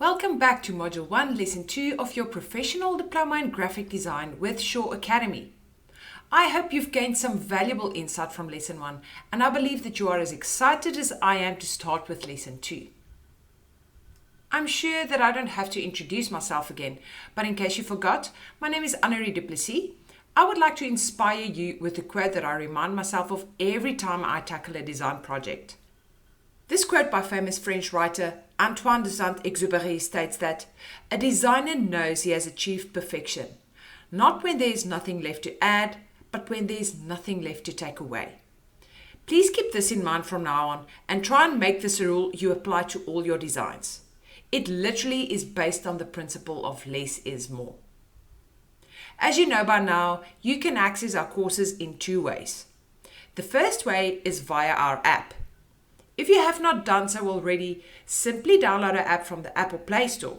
Welcome back to Module 1, Lesson 2 of your Professional Diploma in Graphic Design with Shaw Academy. I hope you've gained some valuable insight from Lesson 1, and I believe that you are as excited as I am to start with Lesson 2. I'm sure that I don't have to introduce myself again, but in case you forgot, my name is Annerie du Plessis. I would like to inspire you with a quote that I remind myself of every time I tackle a design project. This quote by famous French writer Antoine de Saint-Exupéry states that a designer knows he has achieved perfection, not when there is nothing left to add, but when there is nothing left to take away. Please keep this in mind from now on and try and make this a rule you apply to all your designs. It literally is based on the principle of less is more. As you know by now, you can access our courses in two ways. The first way is via our app. If you have not done so already, simply download our app from the Apple Play Store.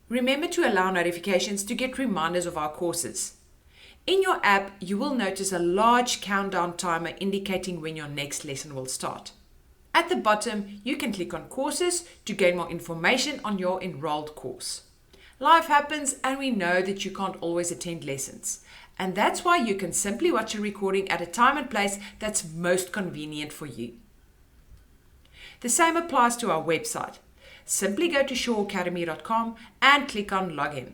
Remember to allow notifications to get reminders of our courses. In your app, you will notice a large countdown timer indicating when your next lesson will start. At the bottom, you can click on Courses to gain more information on your enrolled course. Life happens and we know that you can't always attend lessons. And that's why you can simply watch a recording at a time and place that's most convenient for you. The same applies to our website. Simply go to shawacademy.com and click on Login.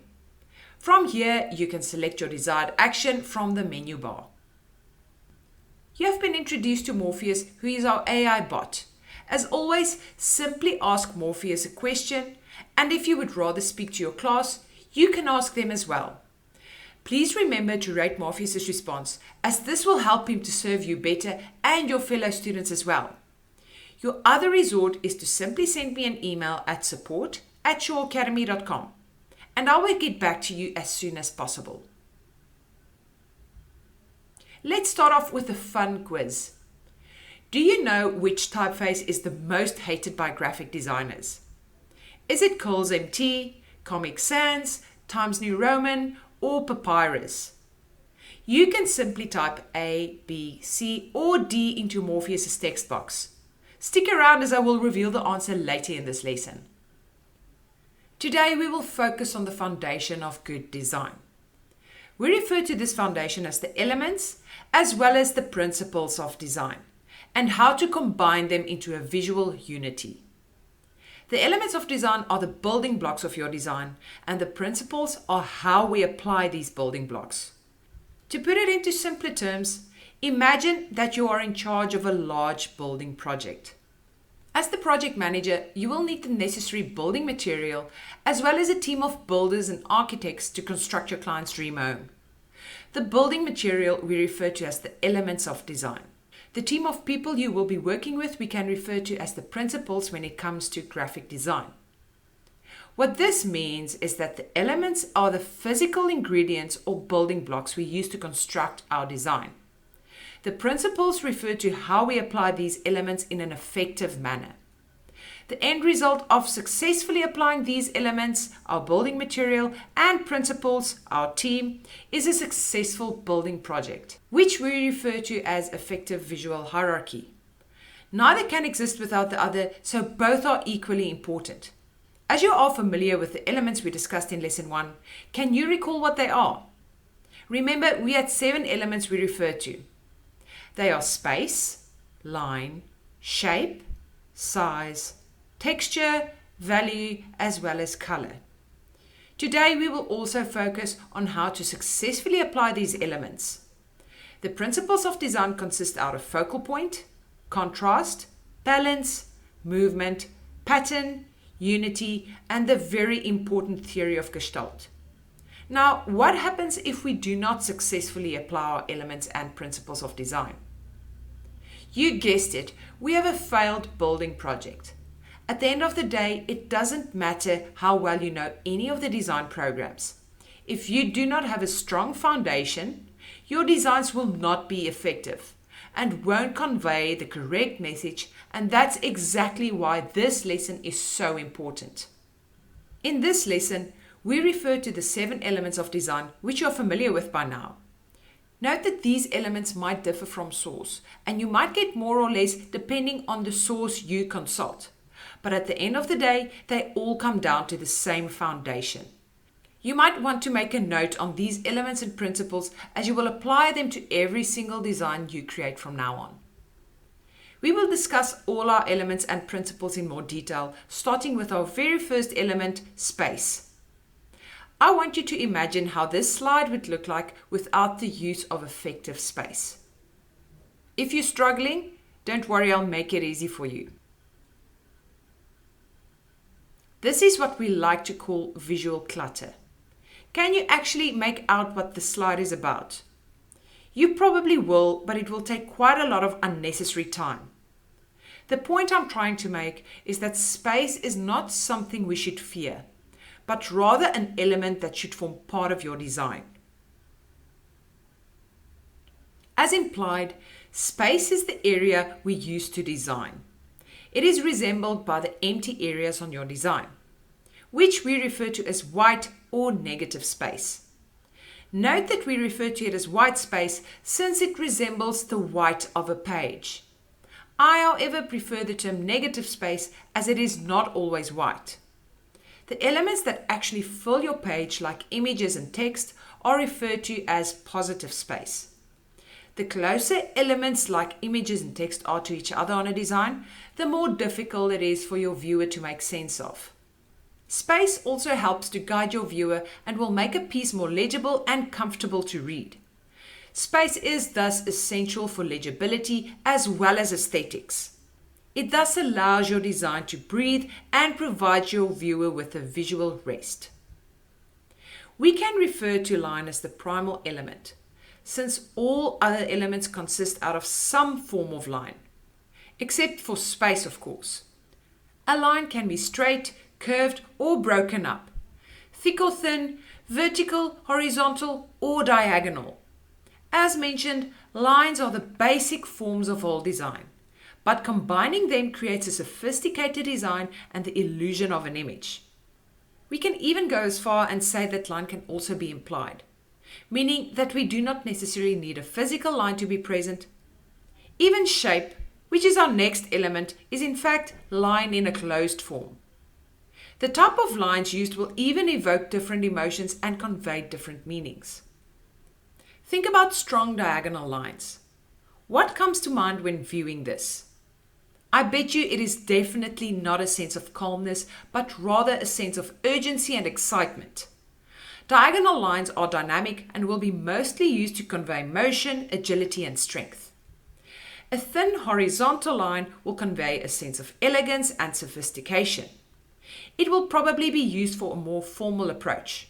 From here, you can select your desired action from the menu bar. You have been introduced to Morpheus, who is our AI bot. As always, simply ask Morpheus a question, and if you would rather speak to your class, you can ask them as well. Please remember to rate Morpheus' response, as this will help him to serve you better and your fellow students as well. Your other resort is to simply send me an email at support@shawacademy.com, and I will get back to you as soon as possible. Let's start off with a fun quiz. Do you know which typeface is the most hated by graphic designers? Is it Coles MT, Comic Sans, Times New Roman, or Papyrus? You can simply type A, B, C, or D into Morpheus' text box. Stick around as I will reveal the answer later in this lesson. Today we will focus on the foundation of good design. We refer to this foundation as the elements as well as the principles of design and how to combine them into a visual unity. The elements of design are the building blocks of your design, and the principles are how we apply these building blocks. To put it into simpler terms, imagine that you are in charge of a large building project. As the project manager, you will need the necessary building material as well as a team of builders and architects to construct your client's dream home. The building material we refer to as the elements of design. The team of people you will be working with we can refer to as the principles when it comes to graphic design. What this means is that the elements are the physical ingredients or building blocks we use to construct our design. The principles refer to how we apply these elements in an effective manner. The end result of successfully applying these elements, our building material, and principles, our team, is a successful building project, which we refer to as effective visual hierarchy. Neither can exist without the other, so both are equally important. As you are familiar with the elements we discussed in Lesson 1, can you recall what they are? Remember, we had 7 elements we referred to. They are space, line, shape, size, texture, value, as well as color. Today we will also focus on how to successfully apply these elements. The principles of design consist out of focal point, contrast, balance, movement, pattern, unity, and the very important theory of Gestalt. Now, what happens if we do not successfully apply our elements and principles of design? You guessed it, we have a failed building project. At the end of the day, it doesn't matter how well you know any of the design programs. If you do not have a strong foundation, your designs will not be effective and won't convey the correct message, and that's exactly why this lesson is so important. In this lesson, we refer to the 7 elements of design, which you're familiar with by now. Note that these elements might differ from source, and you might get more or less depending on the source you consult. but at the end of the day, they all come down to the same foundation. You might want to make a note on these elements and principles as you will apply them to every single design you create from now on. We will discuss all our elements and principles in more detail, starting with our very first element, space. I want you to imagine how this slide would look like without the use of effective space. If you're struggling, don't worry, I'll make it easy for you. This is what we like to call visual clutter. Can you actually make out what the slide is about? You probably will, but it will take quite a lot of unnecessary time. The point I'm trying to make is that space is not something we should fear, but rather an element that should form part of your design. As implied, space is the area we use to design. It is resembled by the empty areas on your design, which we refer to as white or negative space. Note that we refer to it as white space since it resembles the white of a page. I, however, prefer the term negative space as it is not always white. The elements that actually fill your page, like images and text, are referred to as positive space. The closer elements like images and text are to each other on a design, the more difficult it is for your viewer to make sense of. Space also helps to guide your viewer and will make a piece more legible and comfortable to read. Space is thus essential for legibility as well as aesthetics. It thus allows your design to breathe and provides your viewer with a visual rest. We can refer to line as the primal element, since all other elements consist out of some form of line, except for space, of course. A line can be straight, curved, or broken up, thick or thin, vertical, horizontal, or diagonal. As mentioned, lines are the basic forms of all design, but combining them creates a sophisticated design and the illusion of an image. We can even go as far and say that line can also be implied, meaning that we do not necessarily need a physical line to be present. Even shape, which is our next element, is in fact line in a closed form. The type of lines used will even evoke different emotions and convey different meanings. Think about strong diagonal lines. What comes to mind when viewing this? I bet you it is definitely not a sense of calmness, but rather a sense of urgency and excitement. Diagonal lines are dynamic and will be mostly used to convey motion, agility, and strength. A thin horizontal line will convey a sense of elegance and sophistication. It will probably be used for a more formal approach.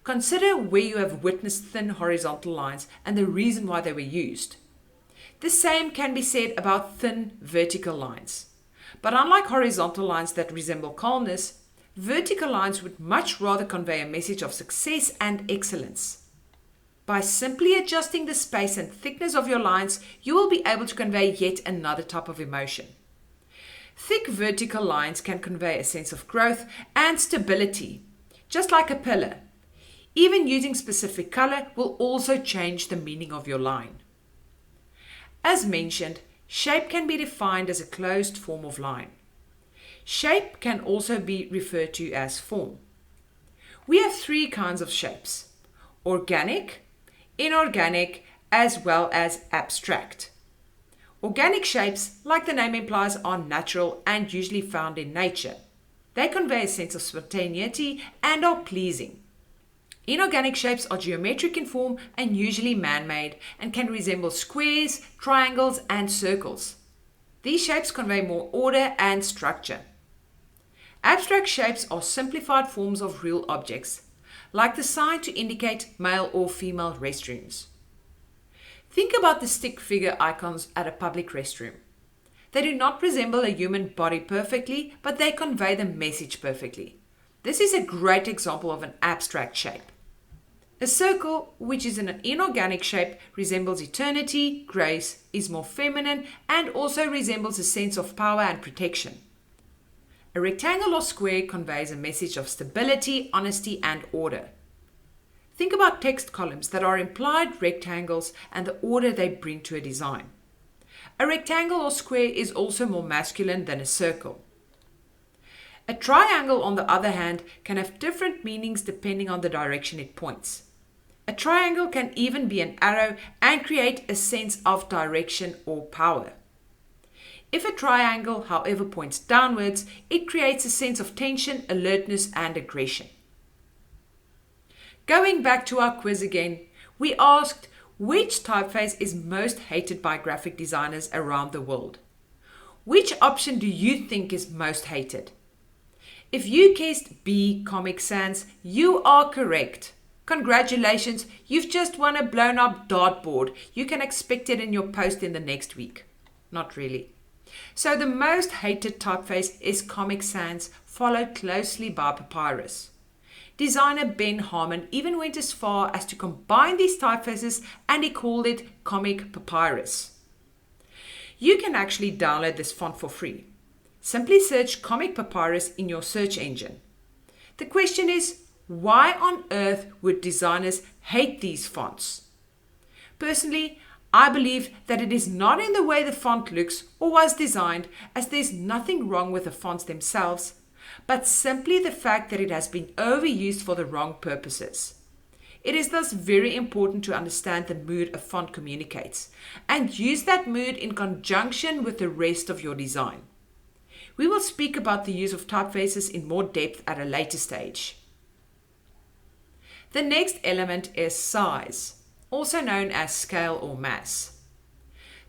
Consider where you have witnessed thin horizontal lines and the reason why they were used. The same can be said about thin vertical lines. But unlike horizontal lines that resemble calmness, vertical lines would much rather convey a message of success and excellence. By simply adjusting the space and thickness of your lines, you will be able to convey yet another type of emotion. Thick vertical lines can convey a sense of growth and stability, just like a pillar. Even using specific color will also change the meaning of your line. As mentioned, shape can be defined as a closed form of line. Shape can also be referred to as form. We have three kinds of shapes: organic, inorganic, as well as abstract. Organic shapes, like the name implies, are natural and usually found in nature. They convey a sense of spontaneity and are pleasing. Inorganic shapes are geometric in form and usually man-made and can resemble squares, triangles, and circles. These shapes convey more order and structure. Abstract shapes are simplified forms of real objects, like the sign to indicate male or female restrooms. Think about the stick figure icons at a public restroom. They do not resemble a human body perfectly, but they convey the message perfectly. This is a great example of an abstract shape. A circle, which is in an inorganic shape, resembles eternity, grace, is more feminine, and also resembles a sense of power and protection. A rectangle or square conveys a message of stability, honesty, and order. Think about text columns that are implied rectangles and the order they bring to a design. A rectangle or square is also more masculine than a circle. A triangle, on the other hand, can have different meanings depending on the direction it points. A triangle can even be an arrow and create a sense of direction or power. If a triangle, however, points downwards, it creates a sense of tension, alertness, and aggression. Going back to our quiz again, we asked which typeface is most hated by graphic designers around the world. Which option do you think is most hated? If you guessed B, Comic Sans, you are correct. Congratulations, you've just won a blown up dartboard. You can expect it in your post in the next week. Not really. So the most hated typeface is Comic Sans, followed closely by Papyrus. Designer Ben Harmon even went as far as to combine these typefaces, and he called it Comic Papyrus. You can actually download this font for free. Simply search Comic Papyrus in your search engine. The question is, why on earth would designers hate these fonts? Personally, I believe that it is not in the way the font looks or was designed, as there's nothing wrong with the fonts themselves, but simply the fact that it has been overused for the wrong purposes. It is thus very important to understand the mood a font communicates and use that mood in conjunction with the rest of your design. We will speak about the use of typefaces in more depth at a later stage. The next element is size, also known as scale or mass.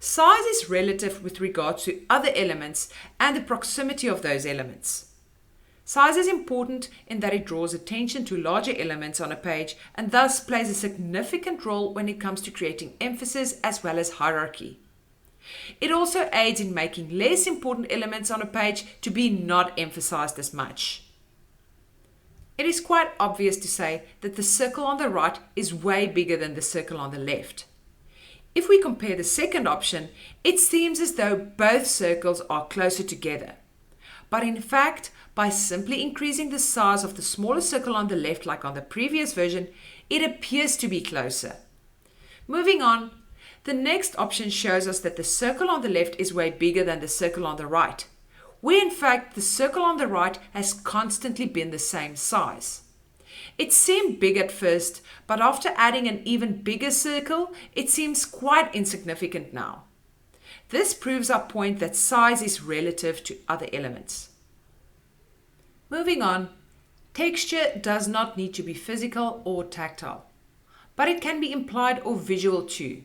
Size is relative with regards to other elements and the proximity of those elements. Size is important in that it draws attention to larger elements on a page and thus plays a significant role when it comes to creating emphasis as well as hierarchy. It also aids in making less important elements on a page to be not emphasized as much. It is quite obvious to say that the circle on the right is way bigger than the circle on the left. If we compare the second option, it seems as though both circles are closer together. But in fact, by simply increasing the size of the smaller circle on the left, like on the previous version, it appears to be closer. Moving on, the next option shows us that the circle on the left is way bigger than the circle on the right, where in fact the circle on the right has constantly been the same size. It seemed big at first, but after adding an even bigger circle, it seems quite insignificant now. This proves our point that size is relative to other elements. Moving on, texture does not need to be physical or tactile, but it can be implied or visual too.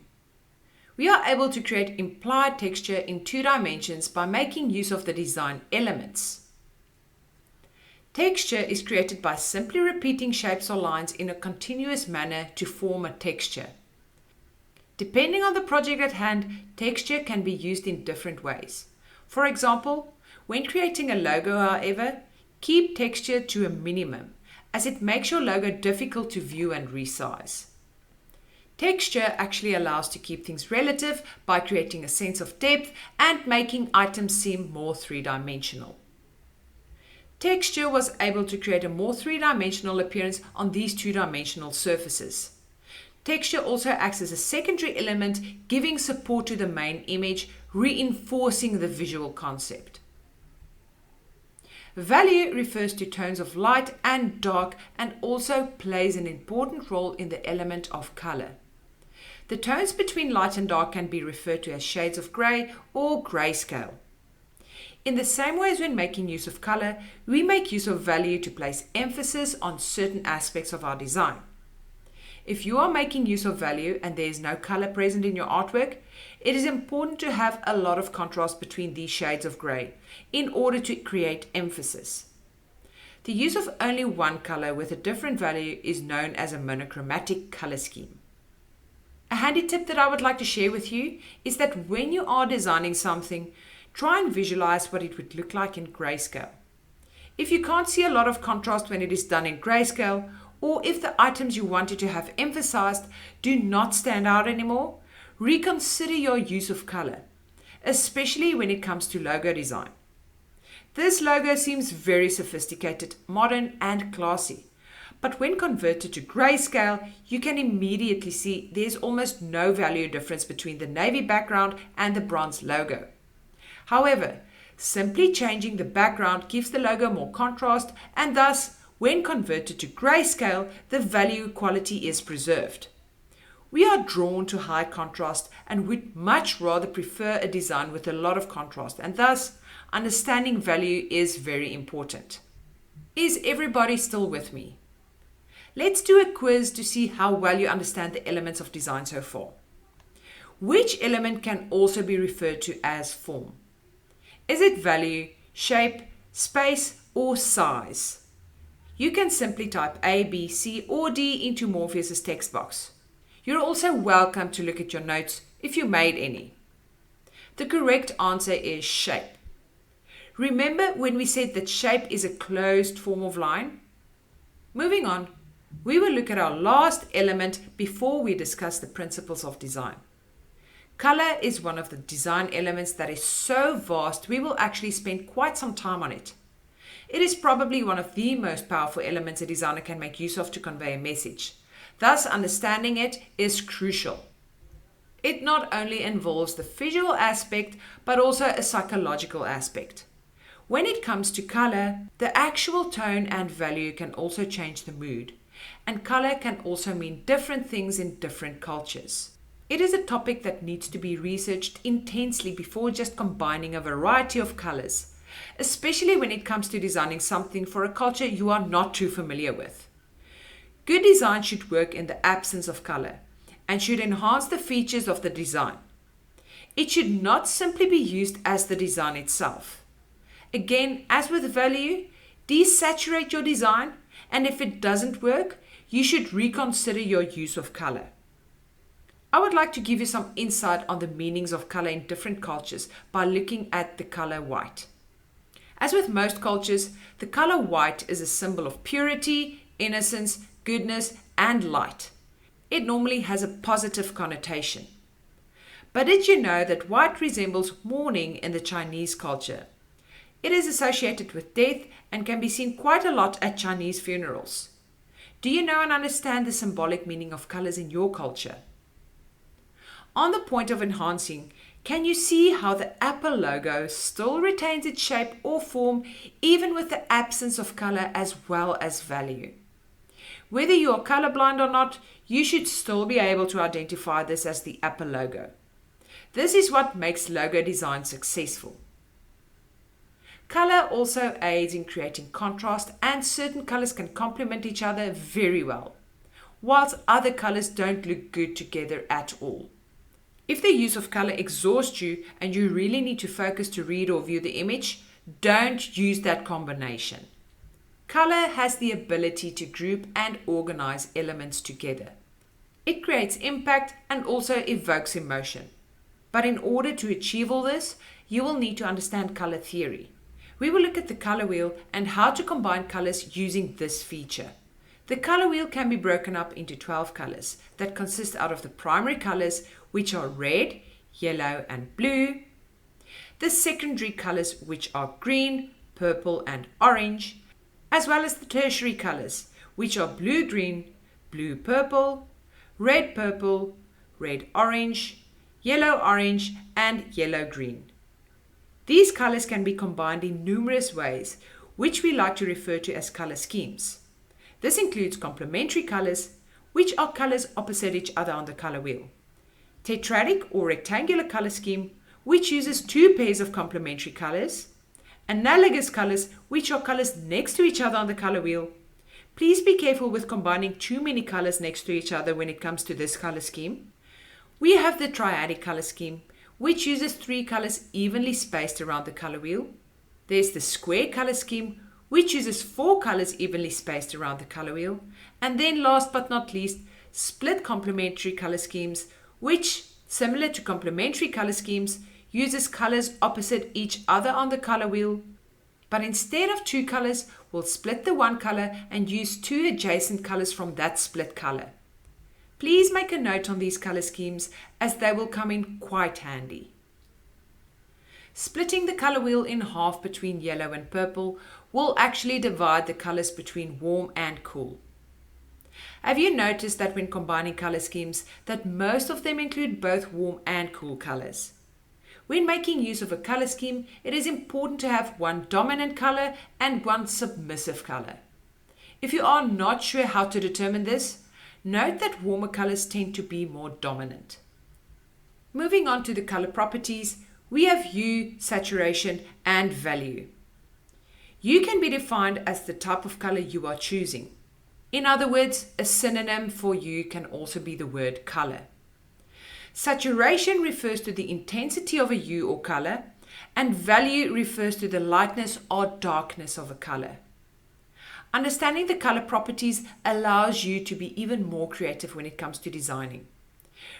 We are able to create implied texture in 2 dimensions by making use of the design elements. Texture is created by simply repeating shapes or lines in a continuous manner to form a texture. Depending on the project at hand, texture can be used in different ways. For example, when creating a logo, however, keep texture to a minimum, as it makes your logo difficult to view and resize. Texture actually allows to keep things relative by creating a sense of depth and making items seem more three-dimensional. Texture was able to create a more three-dimensional appearance on these two-dimensional surfaces. Texture also acts as a secondary element, giving support to the main image, reinforcing the visual concept. Value refers to tones of light and dark and also plays an important role in the element of color. The tones between light and dark can be referred to as shades of gray or grayscale. In the same way as when making use of color, we make use of value to place emphasis on certain aspects of our design. If you are making use of value and there is no color present in your artwork, it is important to have a lot of contrast between these shades of gray in order to create emphasis. The use of only one color with a different value is known as a monochromatic color scheme. A handy tip that I would like to share with you is that when you are designing something, try and visualize what it would look like in grayscale. If you can't see a lot of contrast when it is done in grayscale, or if the items you wanted to have emphasized do not stand out anymore, reconsider your use of color, especially when it comes to logo design. This logo seems very sophisticated, modern, and classy, but when converted to grayscale, you can immediately see there's almost no value difference between the navy background and the bronze logo. However, Simply changing the background gives the logo more contrast, and thus, when converted to grayscale, the value quality is preserved. We are drawn to high contrast and would much rather prefer a design with a lot of contrast, and thus, understanding value is very important. Is everybody still with me? Let's do a quiz to see how well you understand the elements of design so far. Which element can also be referred to as form? Is it value, shape, space, or size? You can simply type A, B, C, or D into Morpheus's text box. You're also welcome to look at your notes if you made any. The correct answer is shape. Remember when we said that shape is a closed form of line? Moving on, we will look at our last element before we discuss the principles of design. Color is one of the design elements that is so vast we will actually spend quite some time on it. It is probably one of the most powerful elements a designer can make use of to convey a message. Thus, understanding it is crucial. It not only involves the visual aspect, but also a psychological aspect. When it comes to color, the actual tone and value can also change the mood, and color can also mean different things in different cultures. It is a topic that needs to be researched intensely before just combining a variety of colors, especially when it comes to designing something for a culture you are not too familiar with. Good design should work in the absence of color and should enhance the features of the design. It should not simply be used as the design itself. Again, as with value, desaturate your design, and if it doesn't work, you should reconsider your use of color. I would like to give you some insight on the meanings of color in different cultures by looking at the color white. As with most cultures, the color white is a symbol of purity, innocence, goodness, and light. It normally has a positive connotation. But did you know that white resembles mourning in the Chinese culture? It is associated with death and can be seen quite a lot at Chinese funerals. Do you know and understand the symbolic meaning of colors in your culture? On the point of enhancing, can you see how the Apple logo still retains its shape or form even with the absence of color as well as value? Whether you are colorblind or not, you should still be able to identify this as the Apple logo. This is what makes logo design successful. Color also aids in creating contrast, and certain colors can complement each other very well, whilst other colors don't look good together at all. If the use of color exhausts you and you really need to focus to read or view the image, don't use that combination. Color has the ability to group and organize elements together. It creates impact and also evokes emotion. But in order to achieve all this, you will need to understand color theory. We will look at the color wheel and how to combine colors using this feature. The color wheel can be broken up into 12 colors that consist out of the primary colors, which are red, yellow, and blue, the secondary colors, which are green, purple, and orange, as well as the tertiary colors, which are blue-green, blue-purple, red-purple, red-orange, yellow-orange, and yellow-green. These colors can be combined in numerous ways, which we like to refer to as color schemes. This includes complementary colors, which are colors opposite each other on the color wheel. Tetradic or rectangular color scheme, which uses two pairs of complementary colors. Analogous colors, which are colors next to each other on the color wheel. Please be careful with combining too many colors next to each other when it comes to this color scheme. We have the triadic color scheme, which uses 3 colors evenly spaced around the color wheel. There's the square color scheme, which uses 4 colors evenly spaced around the color wheel. And then last but not least, split complementary color schemes, which, similar to complementary color schemes, uses colors opposite each other on the color wheel, but instead of 2 colors, we'll split the one color and use 2 adjacent colors from that split color. Please make a note on these color schemes as they will come in quite handy. Splitting the color wheel in half between yellow and purple will actually divide the colors between warm and cool. Have you noticed that when combining color schemes that most of them include both warm and cool colors? When making use of a color scheme, it is important to have one dominant color and one submissive color. If you are not sure how to determine this, note that warmer colors tend to be more dominant. Moving on to the color properties, we have hue, saturation, and value. Hue can be defined as the type of color you are choosing. In other words, a synonym for hue can also be the word color. Saturation refers to the intensity of a hue or color, and value refers to the lightness or darkness of a color. Understanding the color properties allows you to be even more creative when it comes to designing.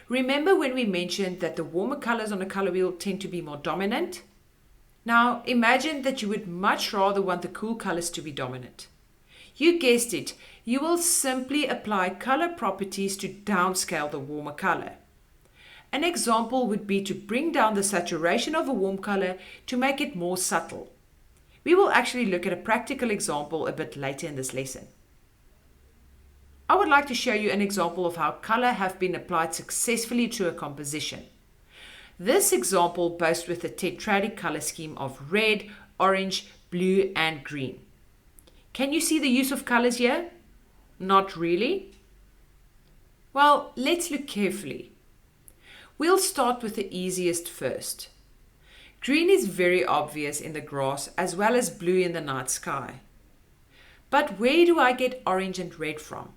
Remember when we mentioned that the warmer colors on a color wheel tend to be more dominant? Now imagine that you would much rather want the cool colors to be dominant. You guessed it, you will simply apply color properties to downscale the warmer color. An example would be to bring down the saturation of a warm color to make it more subtle. We will actually look at a practical example a bit later in this lesson. I would like to show you an example of how color have been applied successfully to a composition. This example boasts with a tetradic color scheme of red, orange, blue, and green. Can you see the use of colors here? Not really? Well, let's look carefully. We'll start with the easiest first. Green is very obvious in the grass as well as blue in the night sky. But where do I get orange and red from?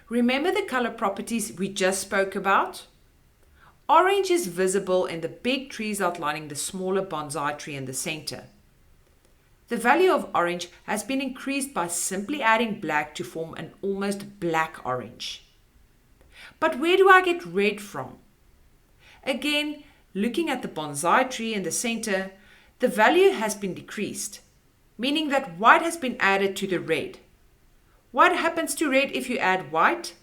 Remember the color properties we just spoke about? Orange is visible in the big trees outlining the smaller bonsai tree in the center. The value of orange has been increased by simply adding black to form an almost black orange. But where do I get red from? Again, looking at the bonsai tree in the center, the value has been decreased, meaning that white has been added to the red. What happens to red if you add white?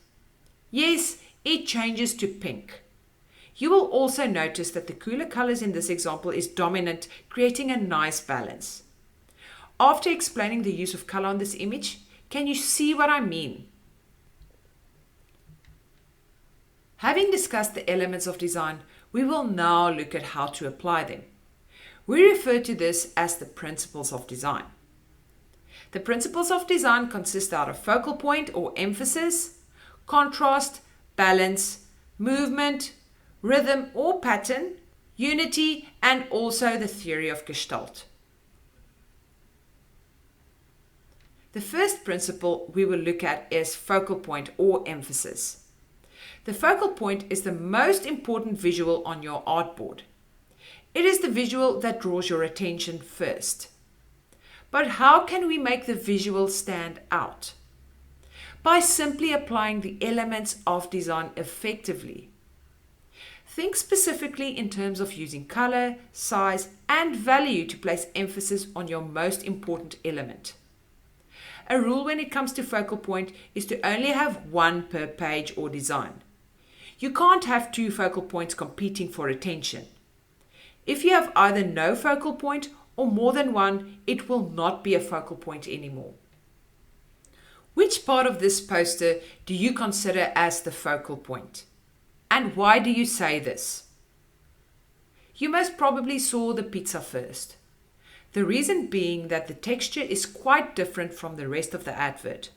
Yes, it changes to pink. You will also notice that the cooler colors in this example is dominant, creating a nice balance. After explaining the use of color on this image, can you see what I mean? Having discussed the elements of design, we will now look at how to apply them. We refer to this as the principles of design. The principles of design consist out of focal point or emphasis, contrast, balance, movement, rhythm or pattern, unity, and also the theory of Gestalt. The first principle we will look at is focal point or emphasis. The focal point is the most important visual on your artboard. It is the visual that draws your attention first. But how can we make the visual stand out? By simply applying the elements of design effectively. Think specifically in terms of using color, size, and value to place emphasis on your most important element. A rule when it comes to focal point is to only have one per page or design. You can't have two focal points competing for attention. If you have either no focal point or more than one, it will not be a focal point anymore. Which part of this poster do you consider as the focal point? And why do you say this? You most probably saw the pizza first. The reason being that the texture is quite different from the rest of the advert.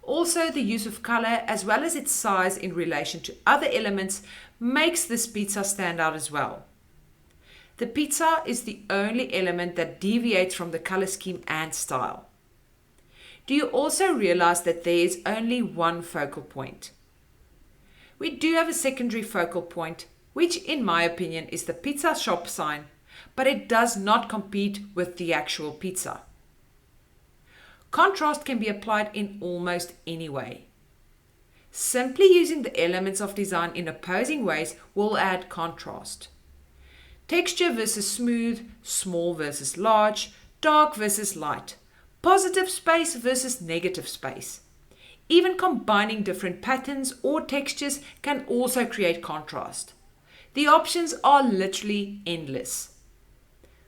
Also, the use of color as well as its size in relation to other elements makes this pizza stand out as well. The pizza is the only element that deviates from the color scheme and style. Do you also realize that there is only one focal point? We do have a secondary focal point, which in my opinion is the pizza shop sign, but it does not compete with the actual pizza. Contrast can be applied in almost any way. Simply using the elements of design in opposing ways will add contrast. Texture versus smooth, small versus large, dark versus light, positive space versus negative space. Even combining different patterns or textures can also create contrast. The options are literally endless.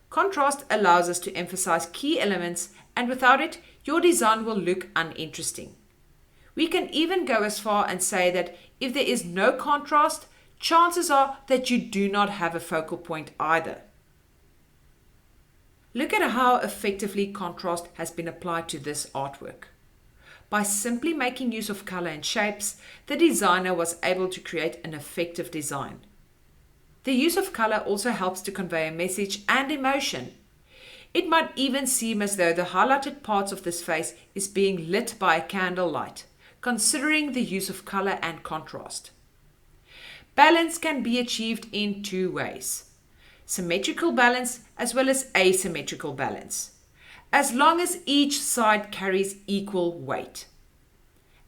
Contrast allows us to emphasize key elements, and without it, your design will look uninteresting. We can even go as far and say that if there is no contrast, chances are that you do not have a focal point either. Look at how effectively contrast has been applied to this artwork. By simply making use of color and shapes, the designer was able to create an effective design. The use of color also helps to convey a message and emotion. It might even seem as though the highlighted parts of this face is being lit by a candlelight, considering the use of color and contrast. Balance can be achieved in two ways: symmetrical balance as well as asymmetrical balance, as long as each side carries equal weight.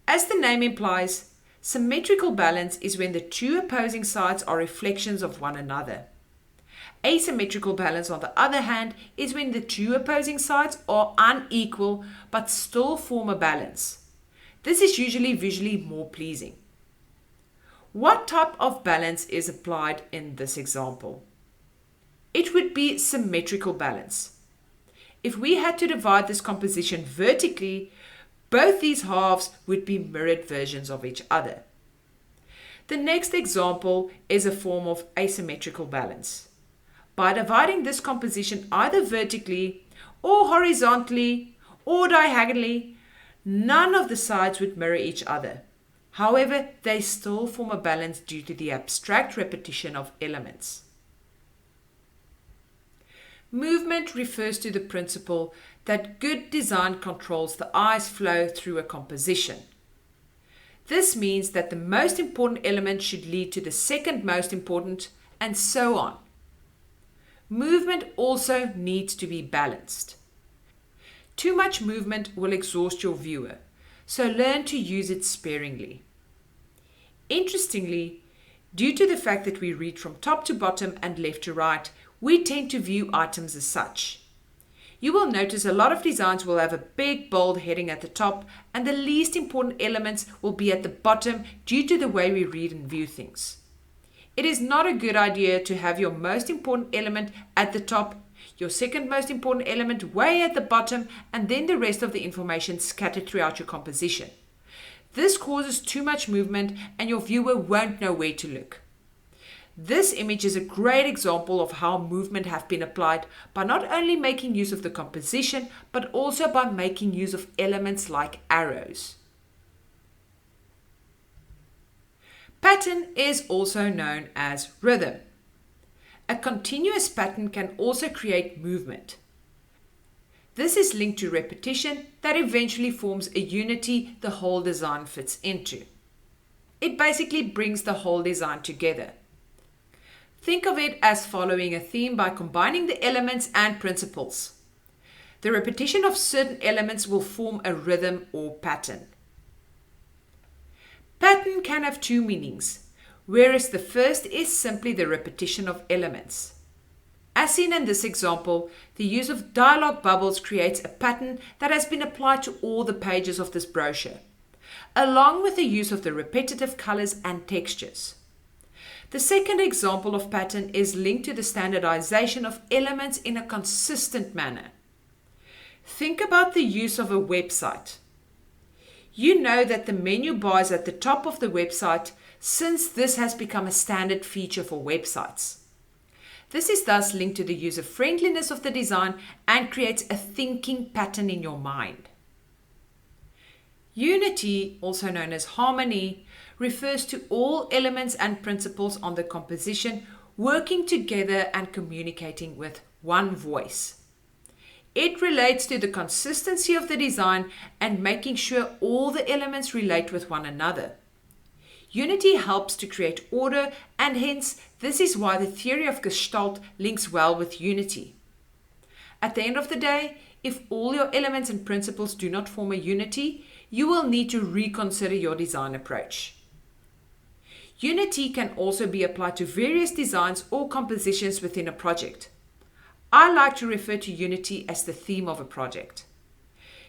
As the name implies, symmetrical balance is when the two opposing sides are reflections of one another. Asymmetrical balance, on the other hand, is when the two opposing sides are unequal but still form a balance. This is usually visually more pleasing. What type of balance is applied in this example? It would be symmetrical balance. If we had to divide this composition vertically, both these halves would be mirrored versions of each other. The next example is a form of asymmetrical balance. By dividing this composition either vertically or horizontally or diagonally, none of the sides would mirror each other. However, they still form a balance due to the abstract repetition of elements. Movement refers to the principle that good design controls the eye's flow through a composition. This means that the most important element should lead to the second most important, and so on. Movement also needs to be balanced. Too much movement will exhaust your viewer, so learn to use it sparingly. Interestingly, due to the fact that we read from top to bottom and left to right, we tend to view items as such. You will notice a lot of designs will have a big bold heading at the top, and the least important elements will be at the bottom due to the way we read and view things. It is not a good idea to have your most important element at the top, your second most important element way at the bottom, and then the rest of the information scattered throughout your composition. This causes too much movement and your viewer won't know where to look. This image is a great example of how movement have been applied by not only making use of the composition, but also by making use of elements like arrows. Pattern is also known as rhythm. A continuous pattern can also create movement. This is linked to repetition that eventually forms a unity the whole design fits into. It basically brings the whole design together. Think of it as following a theme by combining the elements and principles. The repetition of certain elements will form a rhythm or pattern. Pattern can have two meanings, whereas the first is simply the repetition of elements. As seen in this example, the use of dialogue bubbles creates a pattern that has been applied to all the pages of this brochure, along with the use of the repetitive colors and textures. The second example of pattern is linked to the standardization of elements in a consistent manner. Think about the use of a website. You know that the menu bar is at the top of the website, since this has become a standard feature for websites. This is thus linked to the user-friendliness of the design and creates a thinking pattern in your mind. Unity, also known as harmony, refers to all elements and principles on the composition working together and communicating with one voice. It relates to the consistency of the design and making sure all the elements relate with one another. Unity helps to create order, and hence this is why the theory of Gestalt links well with unity. At the end of the day, if all your elements and principles do not form a unity, you will need to reconsider your design approach. Unity can also be applied to various designs or compositions within a project. I like to refer to unity as the theme of a project.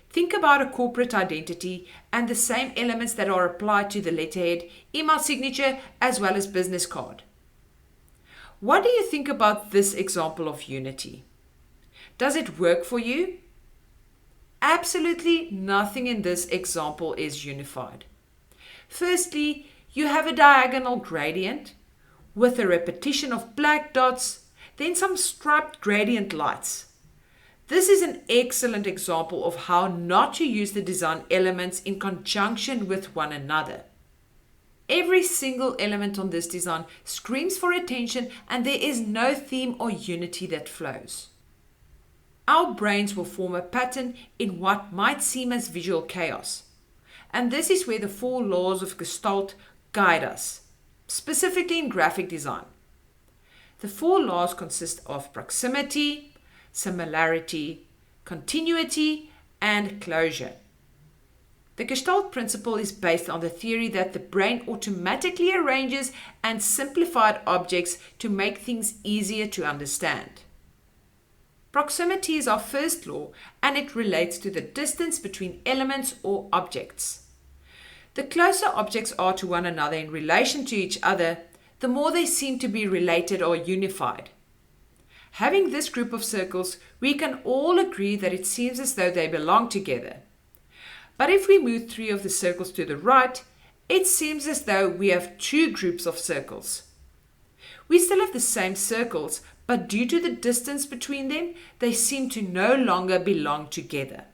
Think about a corporate identity and the same elements that are applied to the letterhead, email signature, as well as business card. What do you think about this example of unity? Does it work for you? Absolutely nothing in this example is unified. Firstly, you have a diagonal gradient, with a repetition of black dots, then some striped gradient lights. This is an excellent example of how not to use the design elements in conjunction with one another. Every single element on this design screams for attention, and there is no theme or unity that flows. Our brains will form a pattern in what might seem as visual chaos. And this is where the 4 laws of Gestalt guide us, specifically in graphic design. The 4 laws consist of proximity, similarity, continuity, and closure. The Gestalt principle is based on the theory that the brain automatically arranges and simplifies objects to make things easier to understand. Proximity is our first law, and it relates to the distance between elements or objects. The closer objects are to one another in relation to each other, the more they seem to be related or unified. Having this group of circles, we can all agree that it seems as though they belong together. But if we move 3 of the circles to the right, it seems as though we have 2 groups of circles. We still have the same circles, but due to the distance between them, they seem to no longer belong together.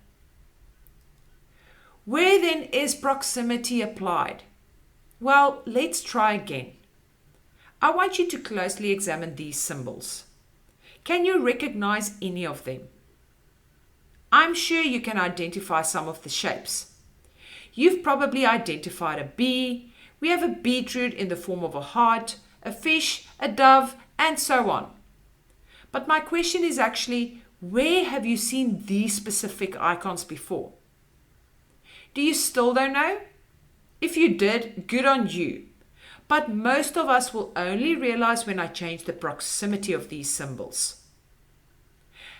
Where then is proximity applied? Well, let's try again. I want you to closely examine these symbols. Can you recognize any of them? I'm sure you can identify some of the shapes. You've probably identified a bee. We have a beetroot in the form of a heart, a fish, a dove, and so on. But my question is actually, where have you seen these specific icons before? Do you still don't know? If you did, good on you. But most of us will only realize when I change the proximity of these symbols.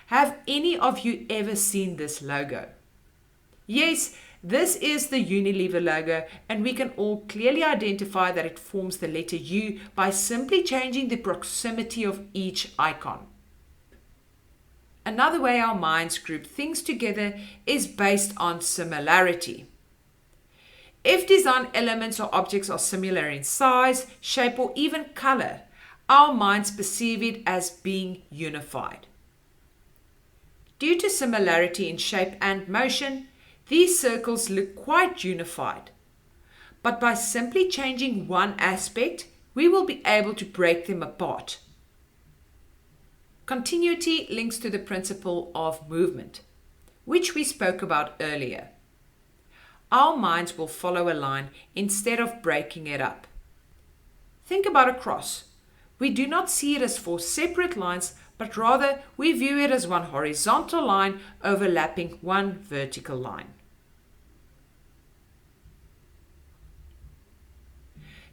Have any of you ever seen this logo? Yes, this is the Unilever logo, and we can all clearly identify that it forms the letter U by simply changing the proximity of each icon. Another way our minds group things together is based on similarity. If design elements or objects are similar in size, shape, or even color, our minds perceive it as being unified. Due to similarity in shape and motion, these circles look quite unified. But by simply changing one aspect, we will be able to break them apart. Continuity links to the principle of movement, which we spoke about earlier. Our minds will follow a line instead of breaking it up. Think about a cross. We do not see it as 4 separate lines, but rather we view it as one horizontal line overlapping one vertical line.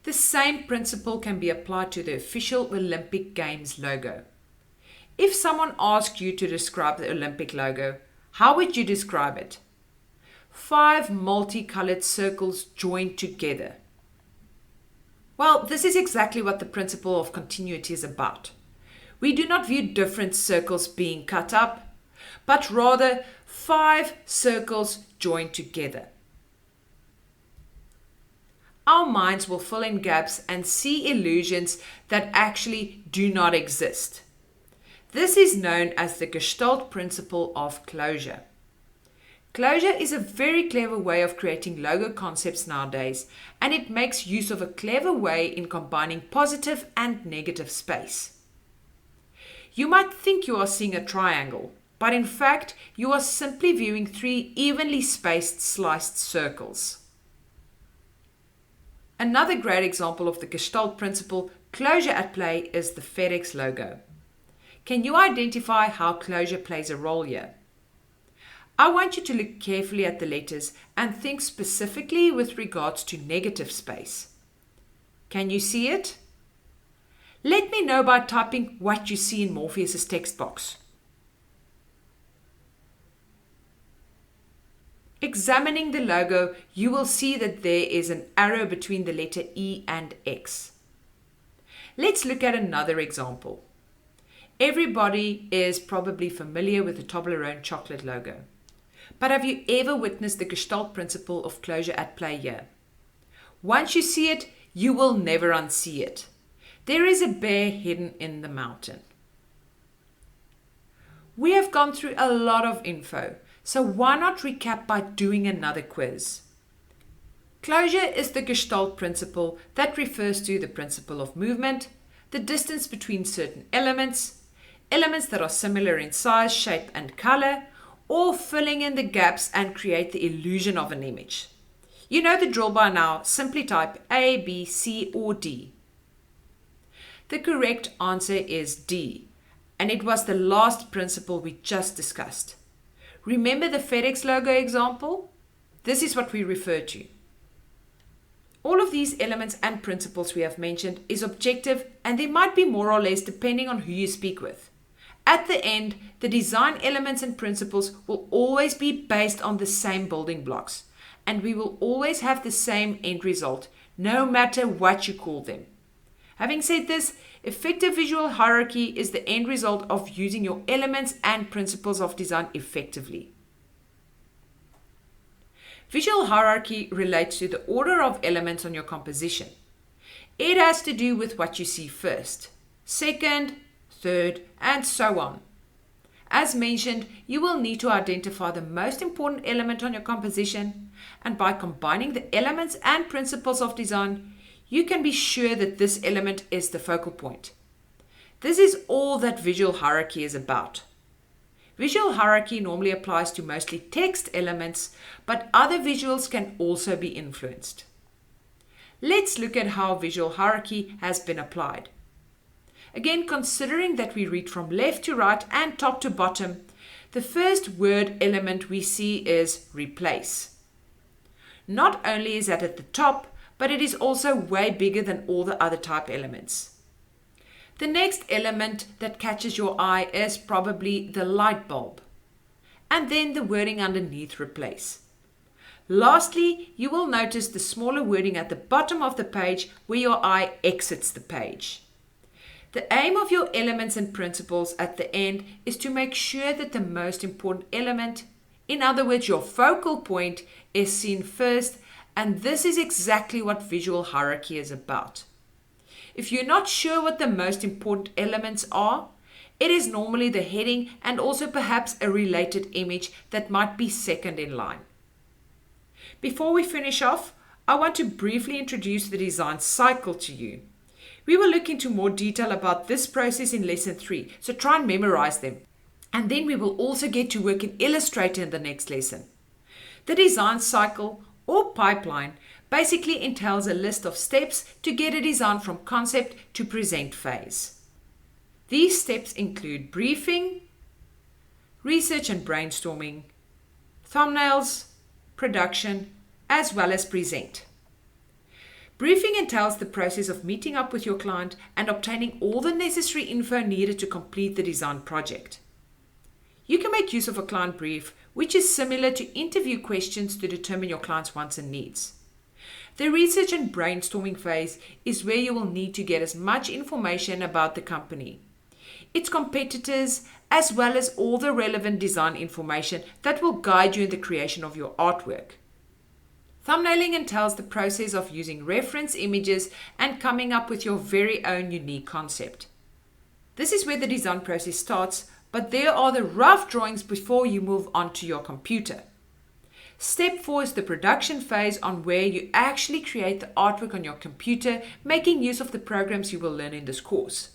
The same principle can be applied to the official Olympic Games logo. If someone asked you to describe the Olympic logo, how would you describe it? 5 multicolored circles joined together. Well, this is exactly what the principle of continuity is about. We do not view different circles being cut up, but rather 5 circles joined together. Our minds will fill in gaps and see illusions that actually do not exist. This is known as the Gestalt principle of closure. Closure is a very clever way of creating logo concepts nowadays, and it makes use of a clever way in combining positive and negative space. You might think you are seeing a triangle, but in fact, you are simply viewing 3 evenly spaced sliced circles. Another great example of the Gestalt principle, closure at play, is the FedEx logo. Can you identify how closure plays a role here? I want you to look carefully at the letters and think specifically with regards to negative space. Can you see it? Let me know by typing what you see in Morpheus's text box. Examining the logo, you will see that there is an arrow between the letter E and X. Let's look at another example. Everybody is probably familiar with the Toblerone chocolate logo. But have you ever witnessed the Gestalt principle of closure at play here? Once you see it, you will never unsee it. There is a bear hidden in the mountain. We have gone through a lot of info, so why not recap by doing another quiz? Closure is the Gestalt principle that refers to the principle of movement, the distance between certain elements, elements that are similar in size, shape, and color, or filling in the gaps and create the illusion of an image. You know the drill by now, simply type A, B, C, or D. The correct answer is D, and it was the last principle we just discussed. Remember the FedEx logo example? This is what we refer to. All of these elements and principles we have mentioned is objective, and there might be more or less depending on who you speak with. At the end, the design elements and principles will always be based on the same building blocks, and we will always have the same end result, no matter what you call them. Having said this, effective visual hierarchy is the end result of using your elements and principles of design effectively. Visual hierarchy relates to the order of elements on your composition. It has to do with what you see first, second, third, and so on. As mentioned, you will need to identify the most important element on your composition, and by combining the elements and principles of design, you can be sure that this element is the focal point. This is all that visual hierarchy is about. Visual hierarchy normally applies to mostly text elements, but other visuals can also be influenced. Let's look at how visual hierarchy has been applied. Again, considering that we read from left to right and top to bottom, the first word element we see is replace. Not only is that at the top, but it is also way bigger than all the other type elements. The next element that catches your eye is probably the light bulb, and then the wording underneath replace. Lastly, you will notice the smaller wording at the bottom of the page where your eye exits the page. The aim of your elements and principles at the end is to make sure that the most important element, in other words your focal point, is seen first, and this is exactly what visual hierarchy is about. If you're not sure what the most important elements are, it is normally the heading and also perhaps a related image that might be second in line. Before we finish off, I want to briefly introduce the design cycle to you. We will look into more detail about this process in lesson 3, so try and memorize them. And then we will also get to work in Illustrator in the next lesson. The design cycle or pipeline basically entails a list of steps to get a design from concept to present phase. These steps include briefing, research and brainstorming, thumbnails, production, as well as present. Briefing entails the process of meeting up with your client and obtaining all the necessary info needed to complete the design project. You can make use of a client brief, which is similar to interview questions to determine your client's wants and needs. The research and brainstorming phase is where you will need to get as much information about the company, its competitors, as well as all the relevant design information that will guide you in the creation of your artwork. Thumbnailing entails the process of using reference images and coming up with your very own unique concept. This is where the design process starts, but there are the rough drawings before you move on to your computer. Step 4 is the production phase, on where you actually create the artwork on your computer, making use of the programs you will learn in this course.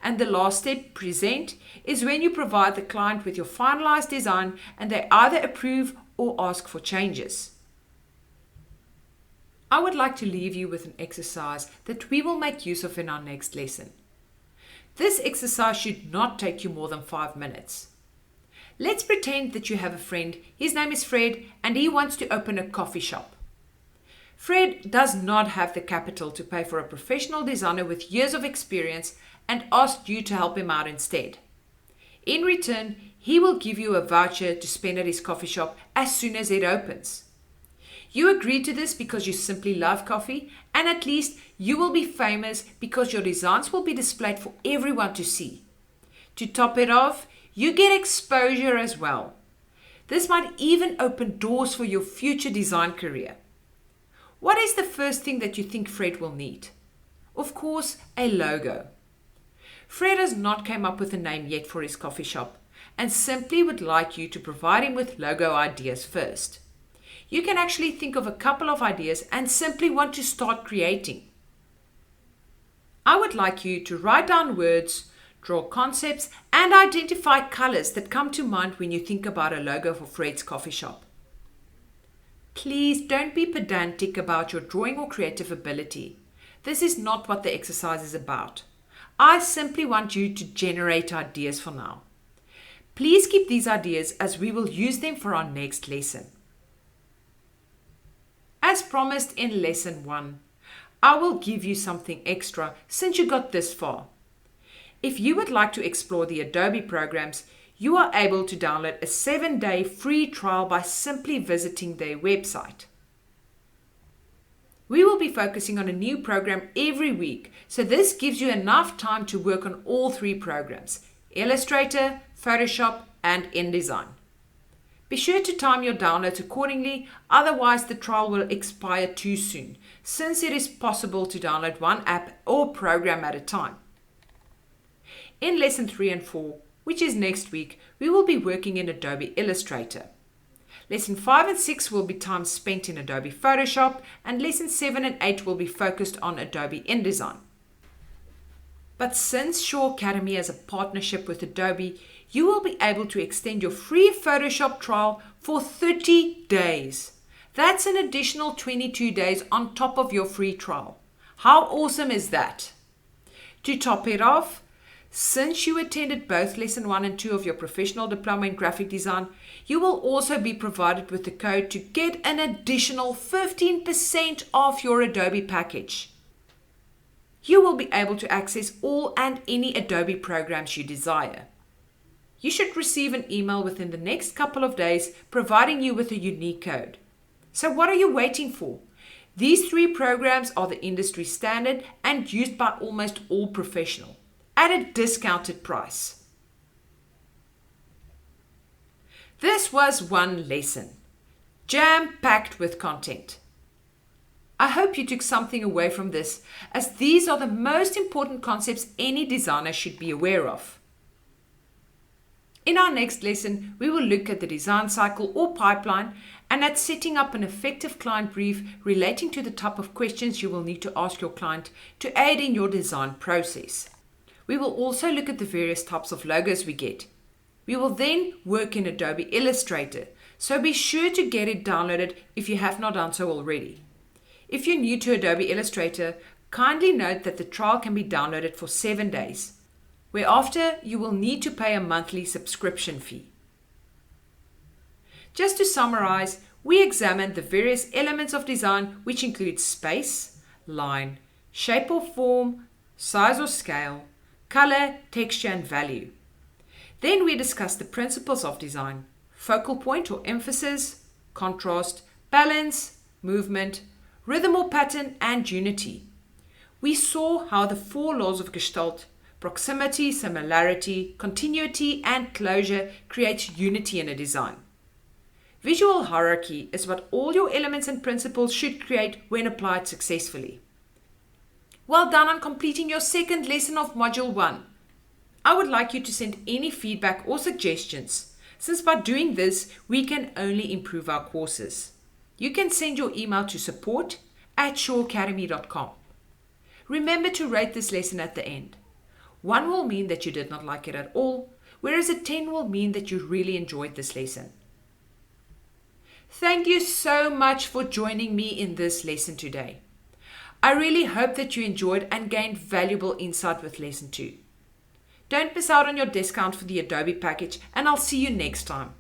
And the last step, present, is when you provide the client with your finalized design and they either approve or ask for changes. I would like to leave you with an exercise that we will make use of in our next lesson. This exercise should not take you more than 5 minutes. Let's pretend that you have a friend, his name is Fred, and he wants to open a coffee shop. Fred does not have the capital to pay for a professional designer with years of experience and asked you to help him out instead. In return, he will give you a voucher to spend at his coffee shop as soon as it opens. You agreed to this because you simply love coffee, and at least you will be famous because your designs will be displayed for everyone to see. To top it off, you get exposure as well. This might even open doors for your future design career. What is the first thing that you think Fred will need? Of course, a logo. Fred has not come up with a name yet for his coffee shop and simply would like you to provide him with logo ideas first. You can actually think of a couple of ideas and simply want to start creating. I would like you to write down words, draw concepts, and identify colors that come to mind when you think about a logo for Fred's coffee shop. Please don't be pedantic about your drawing or creative ability. This is not what the exercise is about. I simply want you to generate ideas for now. Please keep these ideas as we will use them for our next lesson. As promised in lesson 1, I will give you something extra since you got this far. If you would like to explore the Adobe programs, you are able to download a 7-day free trial by simply visiting their website. We will be focusing on a new program every week, so this gives you enough time to work on all 3 programs: Illustrator, Photoshop, and InDesign. Be sure to time your downloads accordingly, otherwise the trial will expire too soon, since it is possible to download one app or program at a time. In lesson 3 and 4, which is next week, we will be working in Adobe Illustrator. Lesson 5 and 6 will be time spent in Adobe Photoshop, and lesson 7 and 8 will be focused on Adobe InDesign. But since Shaw Academy has a partnership with Adobe, you will be able to extend your free Photoshop trial for 30 days. That's an additional 22 days on top of your free trial. How awesome is that? To top it off, since you attended both lesson 1 and 2 of your professional diploma in graphic design, you will also be provided with the code to get an additional 15% off your Adobe package. You will be able to access all and any Adobe programs you desire. You should receive an email within the next couple of days providing you with a unique code. So what are you waiting for? These 3 programs are the industry standard and used by almost all professionals at a discounted price. This was one lesson, jam-packed with content. I hope you took something away from this, as these are the most important concepts any designer should be aware of. In our next lesson, we will look at the design cycle or pipeline and at setting up an effective client brief relating to the type of questions you will need to ask your client to aid in your design process. We will also look at the various types of logos we get. We will then work in Adobe Illustrator, so be sure to get it downloaded if you have not done so already. If you're new to Adobe Illustrator, kindly note that the trial can be downloaded for 7 days, whereafter you will need to pay a monthly subscription fee. Just to summarize, we examined the various elements of design, which include space, line, shape or form, size or scale, color, texture, and value. Then we discussed the principles of design: focal point or emphasis, contrast, balance, movement, rhythm or pattern, and unity. We saw how the 4 laws of Gestalt, proximity, similarity, continuity, and closure, creates unity in a design. Visual hierarchy is what all your elements and principles should create when applied successfully. Well done on completing your 2nd lesson of Module 1. I would like you to send any feedback or suggestions, since by doing this, we can only improve our courses. You can send your email to support@shawacademy.com. Remember to rate this lesson at the end. 1 will mean that you did not like it at all, whereas a 10 will mean that you really enjoyed this lesson. Thank you so much for joining me in this lesson today. I really hope that you enjoyed and gained valuable insight with lesson 2. Don't miss out on your discount for the Adobe package, and I'll see you next time.